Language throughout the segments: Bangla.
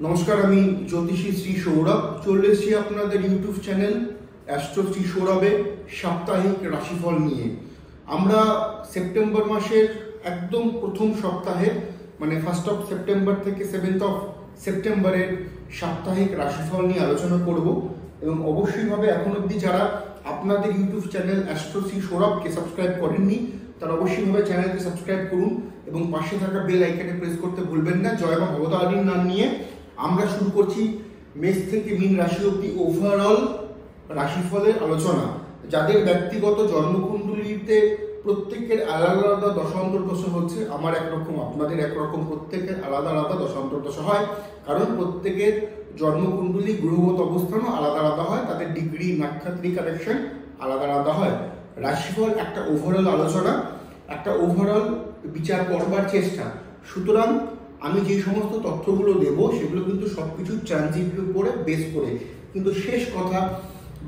নমস্কার, আমি জ্যোতিষী শ্রী সৌরভ চলে এসেছি আপনাদের ইউটিউব চ্যানেল অ্যাস্ট্রো শ্রী সৌরভে সাপ্তাহিক রাশিফল নিয়ে। আমরা সেপ্টেম্বর মাসের একদম প্রথম সপ্তাহে মানে 1 সেপ্টেম্বর থেকে 7 সেপ্টেম্বরের সাপ্তাহিক রাশিফল নিয়ে আলোচনা করব এবং অবশ্যইভাবে এখন অবধি যারা আপনাদের ইউটিউব চ্যানেল অ্যাস্ট্রো শ্রী সৌরভকে সাবস্ক্রাইব করেননি তারা অবশ্যইভাবে চ্যানেলকে সাবস্ক্রাইব করুন এবং পাশে থাকা বেল আইকনে প্রেস করতে ভুলবেন না। জয় মা ভবতারিণীর নাম নিয়ে আমরা শুরু করছি মেষ থেকে মীন রাশি অবধি ওভারঅল রাশিফলের আলোচনা। যাদের ব্যক্তিগত জন্মকুণ্ডলীতে প্রত্যেকের আলাদা আলাদা দশান্তর্দশা হচ্ছে, আমার একরকম আপনাদের একরকম, প্রত্যেকের আলাদা আলাদা দশান্তর্দশা হয়, কারণ প্রত্যেকের জন্মকুণ্ডলী গ্রহগত অবস্থানও আলাদা আলাদা হয়, তাদের ডিগ্রি নাক্ষত্রিক কানেকশন আলাদা আলাদা হয়। রাশিফল একটা ওভারঅল আলোচনা, একটা ওভারঅল বিচার করবার চেষ্টা। সুতরাং আমি যে সমস্ত তথ্যগুলো দেব সেগুলো কিন্তু সবকিছু ট্রানজিটের উপরে বেস করে, কিন্তু শেষ কথা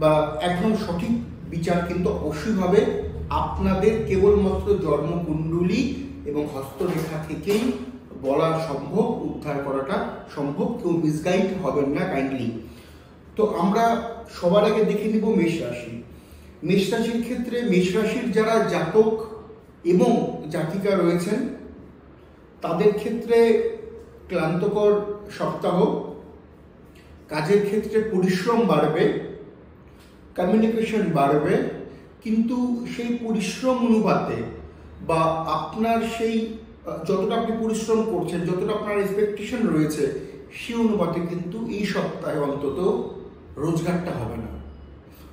বা একদম সঠিক বিচার কিন্তু অবশ্যইভাবে আপনাদের কেবলমাত্র জন্মকুণ্ডলী এবং হস্তরেখা থেকেই বলা সম্ভব, উদ্ধার করাটা সম্ভব, কেউ মিসগাইড হবেন না কাইন্ডলি। তো আমরা সবার আগে দেখে নিব মেষ রাশি। মেষ রাশির ক্ষেত্রে মেষ রাশির যারা জাতক এবং জাতিকা রয়েছেন তাদের ক্ষেত্রে ক্লান্তকর সপ্তাহ। কাজের ক্ষেত্রে পরিশ্রম বাড়বে, কমিউনিকেশন বাড়বে, কিন্তু সেই পরিশ্রম অনুপাতে বা আপনার সেই যতটা আপনি পরিশ্রম করছেন, যতটা আপনার এক্সপেকটেশন রয়েছে সেই অনুপাতে কিন্তু এই সপ্তাহে অন্তত রোজগারটা হবে না।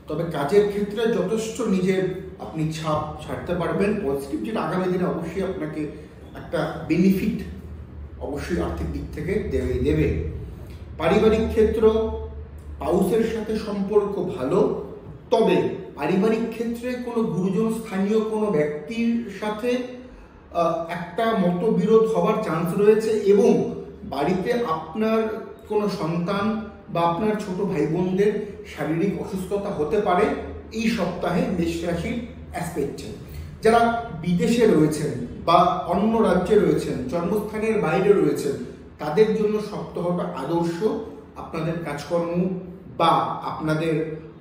তবে কাজের ক্ষেত্রে যথেষ্ট নিজের আপনি ছাপ ছাড়তে পারবেন পজিটিভ, যেটা আগামী দিনে অবশ্যই আপনাকে একটা বেনিফিট অবশ্যই আর্থিক দিক থেকে দেবে। পারিবারিক ক্ষেত্র পাউসের সাথে সম্পর্ক ভালো, তবে পারিবারিক ক্ষেত্রে কোনো গুরুজন স্থানীয় কোনো ব্যক্তির সাথে একটা মতবিরোধ হওয়ার চান্স রয়েছে এবং বাড়িতে আপনার কোনো সন্তান বা আপনার ছোট ভাই বোনদের শারীরিক অসুস্থতা হতে পারে এই সপ্তাহে মেষ রাশির অ্যাসপেক্টে। যারা বিদেশে রয়েছেন বা অন্য রাজ্যে রয়েছেন, জন্মস্থানের বাইরে রয়েছেন, তাদের জন্য সপ্তাহটা আদর্শ। আপনাদের কাজকর্ম বা আপনাদের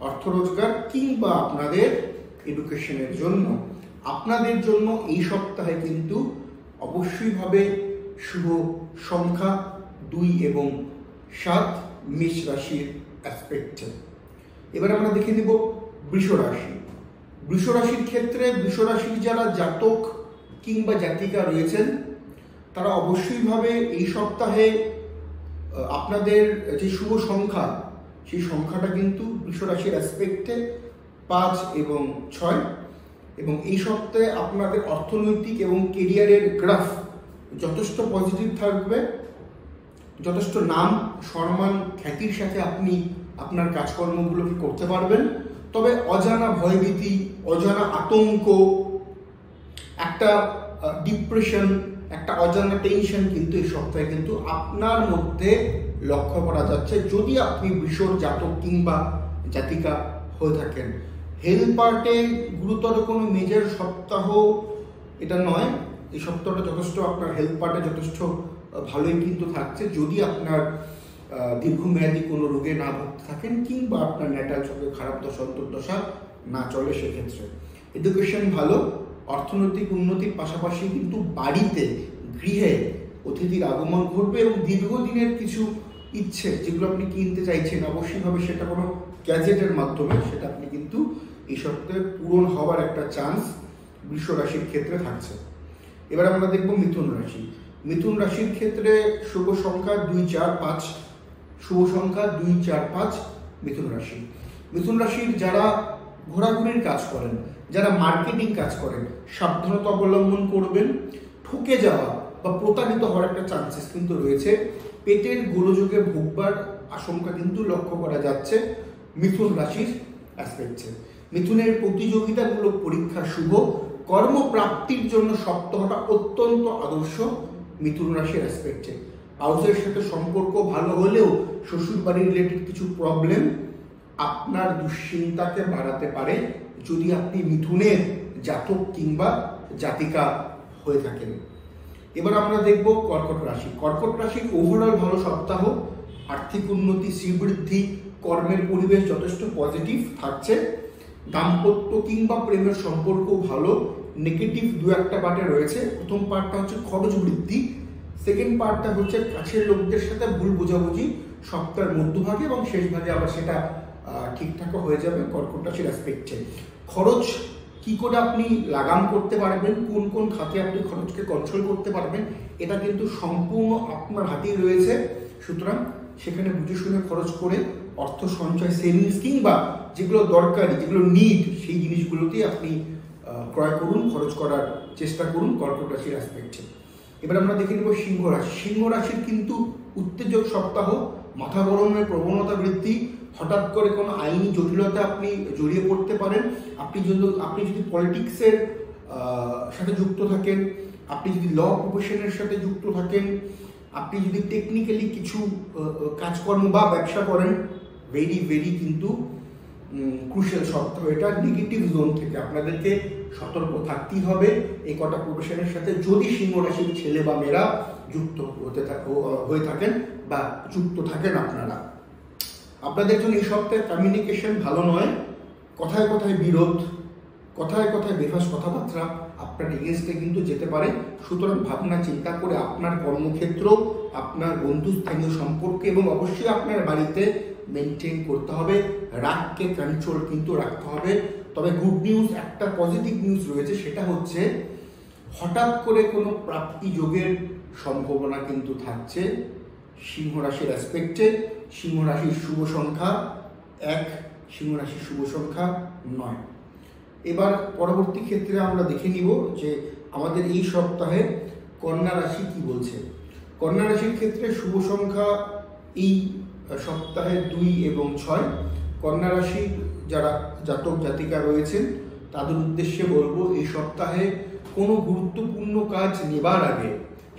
অর্থ রোজগার কিংবা আপনাদের এডুকেশনের জন্য, আপনাদের জন্য এই সপ্তাহে কিন্তু অবশ্যইভাবে শুভ সংখ্যা 2 এবং 7 মেষ রাশির অ্যাসপেক্টে। এবার আমরা দেখে নিব বৃষ রাশি। বৃষ রাশির ক্ষেত্রে বৃষ রাশির যারা জাতক কিংবা জাতিকা রয়েছেন তারা অবশ্যইভাবে এই সপ্তাহে আপনাদের যে শুভ সংখ্যা সেই সংখ্যাটা কিন্তু বৃষ রাশির অ্যাসপেক্টে 5 এবং 6, এবং এই সপ্তাহে আপনাদের অর্থনৈতিক এবং কেরিয়ারের গ্রাফ যথেষ্ট পজিটিভ থাকবে। যথেষ্ট নাম সম্মান খ্যাতির সাথে আপনি আপনার কাজকর্মগুলোকে করতে পারবেন। তবে অজানা ভয়ভীতি, অজানা আতঙ্ক, একটা ডিপ্রেশন, একটা অজানা টেনশন কিন্তু এই সপ্তাহে কিন্তু আপনার মধ্যে লক্ষ্য করা যাচ্ছে যদি আপনি বৃষর জাতক কিংবা জাতিকা হয়ে থাকেন। হেলথ পার্টে গুরুতর কোনো মেজর সপ্তাহ এটা নয়, এই সপ্তাহটা যথেষ্ট আপনার হেলথ পার্টে যথেষ্ট ভালোই কিন্তু থাকছে, যদি আপনার দীর্ঘমেয়াদী কোনো রোগে না ভুগতে থাকেন কিংবা আপনার ন্যাটাল চোখে খারাপ দশা অন্তর্দশা না চলে সেক্ষেত্রে। এডুকেশন ভালো, অর্থনৈতিক উন্নতির পাশাপাশি কিন্তু বাড়িতে গৃহে অতিথির আগমন ঘটবে এবং দীর্ঘদিনের কিছু ইচ্ছে যেগুলো আপনি কিনতে চাইছেন অবশ্যইভাবে সেটা কোনো গ্যাজেটের মাধ্যমে সেটা আপনি কিন্তু এই সপ্তাহে পূরণ হওয়ার একটা চান্স বৃষ রাশির ক্ষেত্রে থাকছে। এবার আমরা দেখব মিথুন রাশি। মিথুন রাশির ক্ষেত্রে শুভ সংখ্যা 2, 4, 5, শুভ সংখ্যা 2, 4, 5 মিথুন রাশি। মিথুন রাশির যারা ঘোরাঘুরির কাজ করেন, যারা মার্কেটিং কাজ করেন, সাবধানতা অবলম্বন করবেন। ঠকে যাওয়া বা প্রতারিত হওয়ার একটা চান্সেস কিন্তু রয়েছে। পেটের গোলযোগে ভুগবার আশঙ্কা কিন্তু লক্ষ্য করা যাচ্ছে মিথুন রাশির অ্যাসপেক্টে। মিথুনের প্রতিযোগিতামূলক পরীক্ষা শুভ, কর্মপ্রাপ্তির জন্য সপ্তাহটা অত্যন্ত আদর্শ মিথুন রাশির অ্যাসপেক্টে। হাউসের সাথে সম্পর্ক ভালো হলেও শ্বশুর বাড়ি রিলেটেড কিছু প্রবলেম আপনার দুশ্চিন্তাকে বাড়াতে পারে যদি আপনি মিথুনের জাতক কিংবা জাতিকা হয়ে থাকেন। এবার আমরা দেখব কর্কট রাশি। কর্কট রাশির ওভারঅল ভালো সপ্তাহ, আর্থিক উন্নতি, শ্রীবৃদ্ধি, কর্মের পরিবেশ যথেষ্ট পজিটিভ থাকছে। দাম্পত্য কিংবা প্রেমের সম্পর্ক ভালো। নেগেটিভ দু একটা পার্টে রয়েছে। প্রথম পার্টটা হচ্ছে খরচ বৃদ্ধি, সেকেন্ড পার্টটা হচ্ছে কাছের লোকদের সাথে ভুল বোঝাবুঝি সপ্তাহের মধ্যভাগে, এবং শেষ ভাগে আবার সেটা ঠিকঠাকও হয়ে যাবে কর্কট রাশির অ্যাসপেক্টে। খরচ কি করে আপনি লাগাম করতে পারবেন, কোন কোন খাতে আপনি খরচকে কন্ট্রোল করতে পারবেন, এটা কিন্তু সম্পূর্ণ আপনার হাতেই রয়েছে। সুতরাং সেখানে বুঝে শুনে খরচ করে অর্থ সঞ্চয়, সেভিংস কিংবা যেগুলো দরকারি, যেগুলো নিড, সেই জিনিসগুলোতেই আপনি ক্রয় করুন, খরচ করার চেষ্টা করুন কর্কট রাশির অ্যাসপেক্টে। এবার আমরা দেখে নেব সিংহ রাশি। সিংহ রাশির কিন্তু উত্তেজক সপ্তাহ, মাথা গরমের প্রবণতা বৃদ্ধি, হঠাৎ করে কোনো আইনি জটিলতা আপনি জড়িয়ে পড়তে পারেন। আপনি যদি পলিটিক্সের সাথে যুক্ত থাকেন, আপনি যদি ল প্রফেশনের সাথে যুক্ত থাকেন, আপনি যদি টেকনিক্যালি কিছু কাজকর্ম বা ব্যবসা করেন, ভেরি কিন্তু ক্রুশিয়াল সপ্তাহ এটা। নেগেটিভ জোন থেকে আপনাদেরকে সতর্ক থাকতেই হবে এই কটা প্রফেশনের সাথে, যদি সিংহ রাশির ছেলে বা মেয়েরা যুক্ত হয়ে থাকেন বা যুক্ত থাকেন আপনারা। আপনাদের জন্য এই সপ্তাহে কমিউনিকেশন ভালো নয়, কথায় কথায় বিরোধ, কথায় কথায় বেফাস কথাবার্তা আপনার এগেনস্টে কিন্তু যেতে পারে। সুতরাং ভাবনা চিন্তা করে আপনার কর্মক্ষেত্র, আপনার বন্ধুস্থানীয় সম্পর্ক এবং অবশ্যই আপনার বাড়িতে মেনটেন করতে হবে। রাগকে কন্ট্রোল কিন্তু রাখতে হবে। তবে গুড নিউজ, একটা পজিটিভ নিউজ রয়েছে, সেটা হচ্ছে হঠাৎ করে কোনো প্রাপ্তি যোগের সম্ভাবনা কিন্তু থাকছে সিংহ রাশির অ্যাসপেক্টে। সিংহ রাশির শুভ সংখ্যা 1, সিংহ রাশির শুভ সংখ্যা 9। এবার পরবর্তী ক্ষেত্রে আমরা দেখে নিব যে আমাদের এই সপ্তাহে কন্যা রাশি কি বলছে। কন্যা রাশির ক্ষেত্রে শুভ সংখ্যা এই সপ্তাহে 2 এবং 6। কন্যা রাশির যারা জাতক জাতিকা রয়েছেন তাদের উদ্দেশ্যে বলবো, এই সপ্তাহে কোনো গুরুত্বপূর্ণ কাজ নেবার আগে,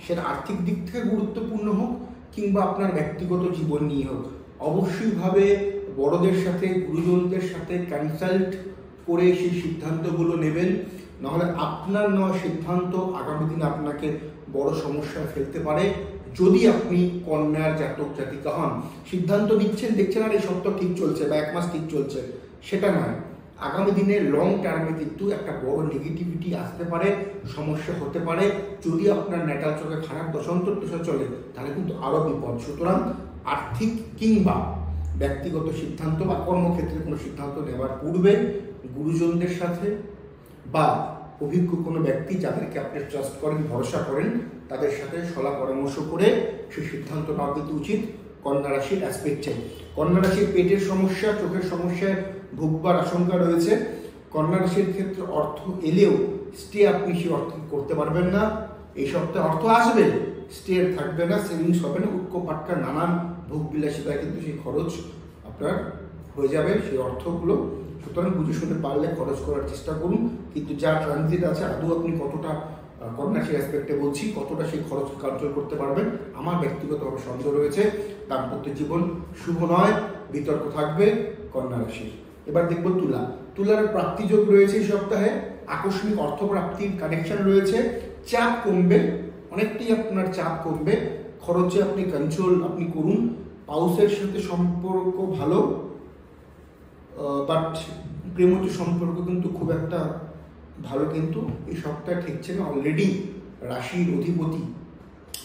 সেটা আর্থিক দিক থেকে গুরুত্বপূর্ণ হোক কিংবা আপনার ব্যক্তিগত জীবন নিয়ে হোক, অবশ্যইভাবে বড়দের সাথে, গুরুজনদের সাথে কনসাল্ট করে সেই সিদ্ধান্তগুলো নেবেন। নাহলে আপনার নেওয়া সিদ্ধান্ত আগামী দিনে আপনাকে বড় সমস্যায় ফেলতে পারে। যদি আপনি কন্যার জাতক জাতিকা হন, সিদ্ধান্ত নিচ্ছেন, দেখছেন আর এই সপ্তাহ ঠিক চলছে বা 1 মাস ঠিক চলছে, সেটা নয়, আগামী দিনে লং টার্মে কিন্তু একটা বড় নেগেটিভিটি আসতে পারে, সমস্যা হতে পারে। যদি আপনার ন্যাটাল চোখে খারাপ দশা চলে, তাহলে কিন্তু আরও বিপদ। সুতরাং আর্থিক কিংবা ব্যক্তিগত সিদ্ধান্ত বা কর্মক্ষেত্রে কোনো সিদ্ধান্ত নেওয়ার পূর্বে গুরুজনদের সাথে বা অভিজ্ঞ কোনো ব্যক্তি যাদেরকে আপনি ট্রাস্ট করেন, ভরসা করেন, তাদের সাথে সলা পরামর্শ করে সেই সিদ্ধান্ত নেওয়া কিন্তু উচিত কন্যা রাশির অ্যাসপেক্টে। কন্যা রাশির পেটের সমস্যা, চোখের সমস্যায় ভুগবার আশঙ্কা রয়েছে। কন্যা রাশির ক্ষেত্রে অর্থ এলেও স্টে আপনি সেই অর্থ করতে পারবেন না। এই সপ্তাহে অর্থ আসবে, স্টে থাকবে না, সেভিংস হবে না, উৎকো পাটকা নানান ভোগ বিলাসিতায় কিন্তু সেই খরচ আপনার হয়ে যাবে, সেই অর্থগুলো। সুতরাং বুঝে শুনে পারলে খরচ করার চেষ্টা করুন। কিন্তু যা ট্রানজিট আছে, আদৌ আপনি কতটা কন্যা রাশির অ্যাসপেক্টে বলছি, কতটা সেই খরচ কন্ট্রোল করতে পারবেন, আমার ব্যক্তিগতভাবে সন্দেহ রয়েছে। দাম্পত্য জীবন শুভ নয়, বিতর্ক থাকবে কন্যা রাশির। এবার দেখব তুলা। তুলার প্রাপ্তিযোগ রয়েছে এই সপ্তাহে, আকস্মিক অর্থপ্রাপ্তির কানেকশন রয়েছে। চাপ কমবে, অনেকটাই আপনার চাপ কমবে, খরচে আপনি কন্ট্রোল আপনি করুন। পাউসের সাথে সম্পর্ক ভালো, বাট প্রেমজ সম্পর্ক কিন্তু খুব একটা ভালো কিন্তু এই সপ্তাহে ঠেকছে না। অলরেডি রাশির অধিপতি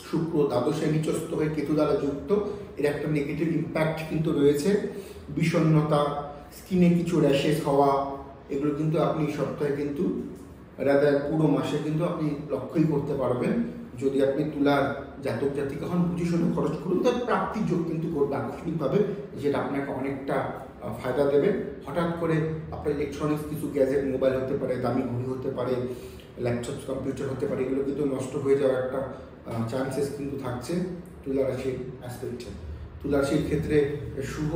শুক্র দ্বাদশে নিচস্থ হয়ে কেতু দ্বারা যুক্ত, এর একটা নেগেটিভ ইম্প্যাক্ট কিন্তু রয়েছে। বিষণ্ণতা, স্কিনে কিছু র্যাশেস হওয়া, এগুলো কিন্তু আপনি এই সপ্তাহে কিন্তু রাদার পুরো মাসে কিন্তু আপনি লক্ষ্যই করতে পারবেন। যদি আপনি তুলার জাতক জাতিকা হন, বুঝে শুনে খরচ করুন, তার প্রাপ্তির যোগ কিন্তু করবে আকস্মিকভাবে, যেটা আপনাকে অনেকটা ফায়দা দেবে। হঠাৎ করে আপনার ইলেকট্রনিক্স কিছু গ্যাজেট, মোবাইল হতে পারে, দামি ঘড়ি হতে পারে, ল্যাপটপ, কম্পিউটার হতে পারে, এগুলো কিন্তু নষ্ট হয়ে যাওয়ার একটা চান্সেস কিন্তু থাকছে তুলা রাশির অ্যাসপেক্টে। তুলা রাশির ক্ষেত্রে শুভ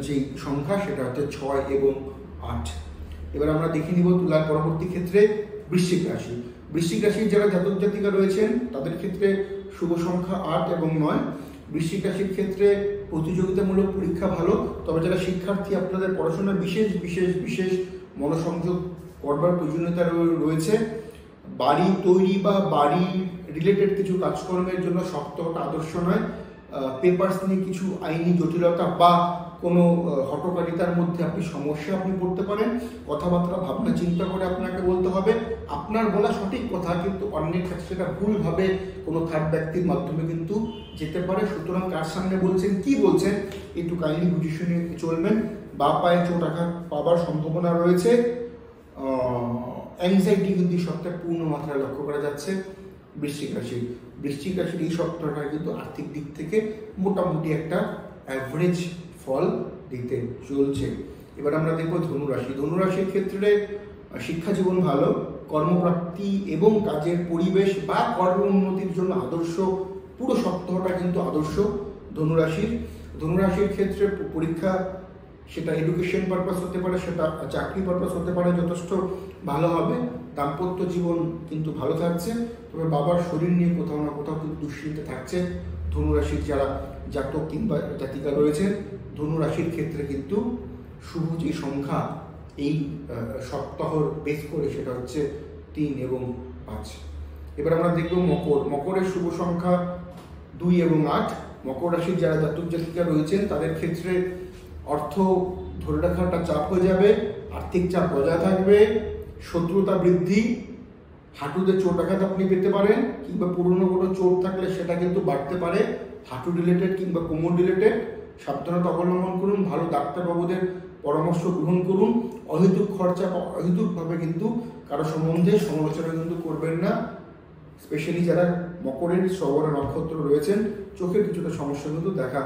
যেই সংখ্যা সেটা হচ্ছে 6 এবং 8। এবার আমরা দেখে নিব তুলার পরবর্তী ক্ষেত্রে বৃশ্চিক রাশি। বৃশ্চিক রাশির যারা জাতক জাতিকা রয়েছেন তাদের ক্ষেত্রে শুভ সংখ্যা 8 এবং 9। বৃশ্চিক রাশির ক্ষেত্রে প্রতিযোগিতামূলক পরীক্ষা ভালো, তবে যারা শিক্ষার্থী আপনাদের পড়াশোনার বিশেষ বিশেষ বিশেষ মনোসংযোগ করবার প্রয়োজনীয়তা রয়েছে। বাড়ি তৈরি বা বাড়ি রিলেটেড কিছু কাজকর্মের জন্য সপ্তাহটা আদর্শ নয়। পেপারস নিয়ে কিছু আইনি জটিলতা বা কোনো হটকারিতার মধ্যে সমস্যা আপনি পড়তে পারেন। কথাবার্তা ভাবনা চিন্তা করে আপনাকে বলতে হবে। আপনার বলা সঠিক কথা, কিন্তু অন্যের কাছে সেটা ভুলভাবে কোনো থার্ড ব্যক্তির মাধ্যমে কিন্তু যেতে পারে। সুতরাং কার সামনে বলছেন, কি বলছেন, একটু কাইন্ডলি বুঝে শুনে চলবেন। বা পায়ে চোট আঘাত পাওয়ার সম্ভাবনা রয়েছে। অ্যাংজাইটি কিন্তু এই সপ্তাহে পূর্ণ মাত্রায় লক্ষ্য করা যাচ্ছে বৃশ্চিক রাশির এই সপ্তাহটা কিন্তু আর্থিক দিক থেকে মোটামুটি একটা অ্যাভারেজ ফল দিতে চলছে। এবার আমরা দেখবো ধনুরাশির ক্ষেত্রে শিক্ষা জীবন ভালো, কর্মপ্রাপ্তি এবং কাজের পরিবেশ বা কর্ম উন্নতির জন্য আদর্শ। পুরো সপ্তাহটা কিন্তু আদর্শ ধনুরাশির ক্ষেত্রে পরীক্ষা, সেটা এডুকেশন পারপাস হতে পারে, সেটা চাকরি পারপাস হতে পারে, যথেষ্ট ভালো হবে। দাম্পত্য জীবন কিন্তু ভালো থাকছে, তবে বাবার শরীর নিয়ে কোথাও না কোথাও কিন্তু দুশ্চিন্তা থাকছে। ধনুরাশির যারা জাতক কিংবা জাতিকা রয়েছেন, ধনুরাশির ক্ষেত্রে কিন্তু শুভ যে সংখ্যা এই সপ্তাহর বেস করে সেটা হচ্ছে 3 এবং 5। এবার আমরা দেখব মকরের শুভ সংখ্যা 2 এবং 8। মকর রাশির যারা জাতক জাতিকা রয়েছেন তাদের ক্ষেত্রে অর্থ ধরে রাখাটা চাপ হয়ে যাবে, আর্থিক চাপ বজায় থাকবে, শত্রুতা বৃদ্ধি, হাঁটুতে চোট আঘাত আপনি পেতে পারেন, কিংবা পুরনো কোনো চোট থাকলে সেটা কিন্তু বাড়তে পারে। হাঁটু রিলেটেড কিংবা কোমর রিলেটেড সাবধানতা অবলম্বন করুন, ভালো ডাক্তারবাবুদের পরামর্শ গ্রহণ করুন। অহেতুক খরচা বা অহেতুকভাবে কিন্তু কারো সম্বন্ধে সমালোচনা কিন্তু করবেন না। স্পেশালি যারা মকরের শ্রবণ নক্ষত্র রয়েছেন, চোখের কিছুটা সমস্যা কিন্তু দেখা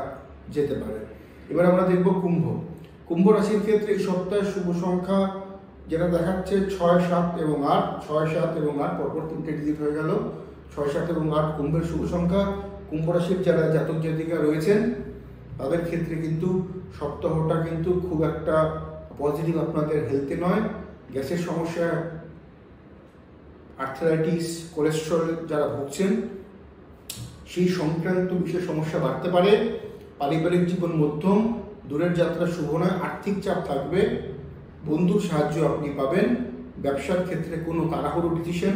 যেতে পারে। এবার আমরা দেখব কুম্ভ রাশির ক্ষেত্রে এই সপ্তাহের শুভ সংখ্যা যেটা দেখাচ্ছে 6, 7 এবং 8। 6, 7 এবং 8 পরপর 3টে ডিজিট হয়ে গেল। 6, 7 এবং 8 কুম্ভের শুভ সংখ্যা। কুম্ভ রাশির যারা জাতক জাতিকা রয়েছেন তাদের ক্ষেত্রে কিন্তু সপ্তাহটা কিন্তু খুব একটা পজিটিভ আপনাদের হেলথে নয়। গ্যাসের সমস্যা, আর্থারাইটিস, কোলেস্ট্রল যারা ভুগছেন সেই সংক্রান্ত বিশেষ সমস্যা বাড়তে পারে। পারিবারিক জীবন মধ্যম, দূরের যাত্রা শুভ নয়, আর্থিক চাপ থাকবে, বন্ধুর সাহায্য আপনি পাবেন। ব্যবসার ক্ষেত্রে কোনো তাড়াহুড়ো ডিসিশন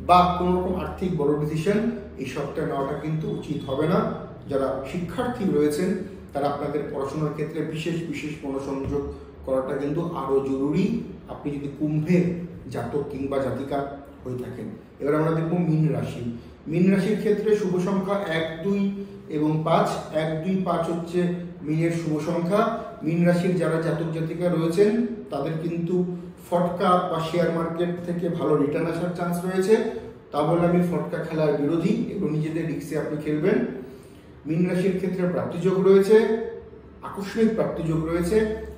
বা কোনো রকম আর্থিক বড় ডিসিশন এই সপ্তাহে নেওয়াটা কিন্তু উচিত হবে না। যারা শিক্ষার্থী রয়েছেন তারা আপনাদের পড়াশোনার ক্ষেত্রে বিশেষ মনোসংযোগ করাটা কিন্তু আরও জরুরি, আপনি যদি কুম্ভের জাতক কিংবা জাতিকা হয়ে থাকেন। এবার আমরা দেখব মীন রাশির ক্ষেত্রে শুভ সংখ্যা 1, 2 এবং 5। 1, 2, 5 হচ্ছে মীনের শুভ সংখ্যা। মীন রাশির যারা জাতক জাতিকা রয়েছেন তাদের কিন্তু ফটকা বা শেয়ার মার্কেট থেকে ভালো রিটার্ন আসার চান্স রয়েছে। তা বলে আমি ফটকা খেলার বিরোধী, এবং নিজেদের রিস্কে আপনি খেলবেন। মীন রাশির ক্ষেত্রে প্রাপ্তিযোগ রয়েছে, আকস্মিক প্রাপ্তিযোগ রয়েছে,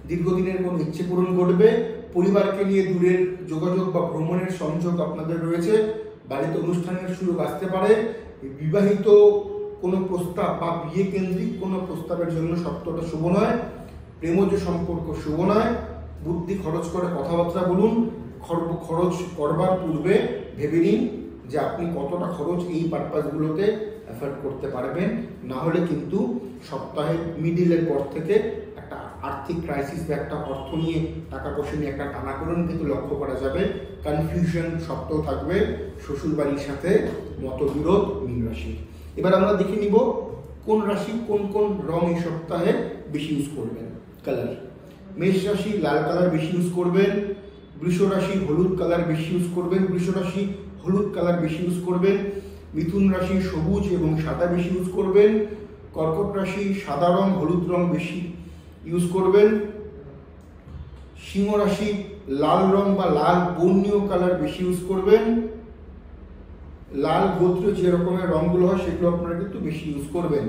দীর্ঘদিনের কোনো ইচ্ছে পূরণ ঘটবে, পরিবারকে নিয়ে দূরের যোগাযোগ বা ভ্রমণের সংযোগ আপনাদের রয়েছে, বাড়িতে অনুষ্ঠানের সুযোগ আসতে পারে। বিবাহিত কোনো প্রস্তাব বা বিয়ে কেন্দ্রিক কোনো প্রস্তাবের জন্য সপ্তাহটা শুভ নয়। প্রেমজ সম্পর্ক শুভ নয়। বুদ্ধি খরচ করে কথাবার্তা বলুন। খরচ করবার পূর্বে ভেবে নিন যে আপনি কতটা খরচ এই পারপাসগুলোতে অ্যাফোর্ড করতে পারবেন, না হলে কিন্তু সপ্তাহের মিডিলের পর থেকে একটা আর্থিক ক্রাইসিস বা একটা অর্থ নিয়ে টাকা পয়সা নিয়ে একটা টানাপোড়েন কিন্তু লক্ষ্য করা যাবে। কনফিউশন সপ্তাহ থাকবে, শ্বশুর বাড়ির সাথে মতবিরোধ মীন রাশি। এবার আমরা দেখে নিব কোন রাশি কোন রং এই সপ্তাহে বেশি ইউজ করবেন, কালার। মেষ রাশি লাল কালার বেশি ইউজ করবেন, বৃষ রাশি হলুদ কালার বেশি ইউজ করবেন, বৃষ রাশি হলুদ কালার বেশি ইউজ করবেন, মিথুন রাশি সবুজ এবং সাদা বেশি ইউজ করবেন, কর্কট রাশি সাদা রং হলুদ রং বেশি ইউজ করবেন, সিংহ রাশি লাল রং বা লাল বর্ণীয় কালার বেশি ইউজ করবেন, লাল গোত্র যে রকমের রঙগুলো হয় সেগুলো আপনারা কিন্তু বেশি ইউজ করবেন।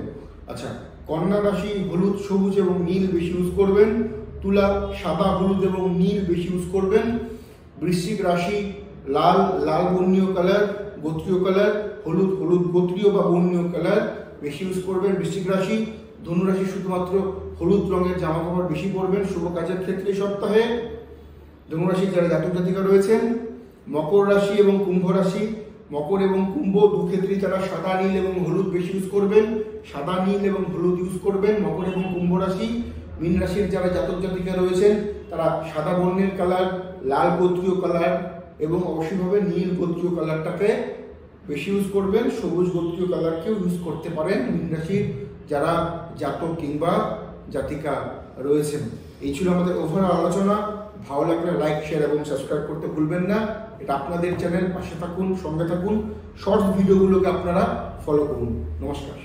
আচ্ছা, কন্যা রাশি হলুদ সবুজ এবং নীল বেশি ইউজ করবেন, তুলা সাদা হলুদ এবং নীল বেশি ইউজ করবেন, বৃশ্চিক রাশি লাল বর্ণীয় কালার গোত্রীয় কালার, হলুদ গোত্রীয় বা বর্ণীয় কালার বেশি ইউজ করবেন বৃশ্চিক রাশি। ধনু রাশি শুধুমাত্র হলুদ রঙের জামা কাপড় বেশি পরবেন শুভ কাজের ক্ষেত্রে সপ্তাহে। ধনু রাশি যারা জাতক জাতিকা রয়েছেন। মকর রাশি এবং কুম্ভ রাশি, মকর এবং কুম্ভ দু ক্ষেত্রেই তারা সাদা নীল এবং হলুদ বেশি ইউজ করবেন, সাদা নীল এবং হলুদ ইউজ করবেন মকর এবং কুম্ভ রাশি। মীন রাশির যারা জাতক জাতিকা রয়েছেন তারা সাদা বর্ণের কালার, লাল গোত্রীয় কালার এবং অবশ্যইভাবে নীল গোত্রীয় কালারটাকে বেশি ইউজ করবেন। সবুজ গোত্রীয় কালারকেও ইউজ করতে পারেন মীন রাশির যারা জাতক কিংবা জাতিকা রয়েছেন। এই ছিল আমাদের ওভারঅল আলোচনা। ভালো লাগলে লাইক, শেয়ার এবং সাবস্ক্রাইব করতে ভুলবেন না। এটা আপনাদের চ্যানেল, পাশে থাকুন, সঙ্গে থাকুন, শর্টস ভিডিওগুলোকে আপনারা ফলো করুন। নমস্কার।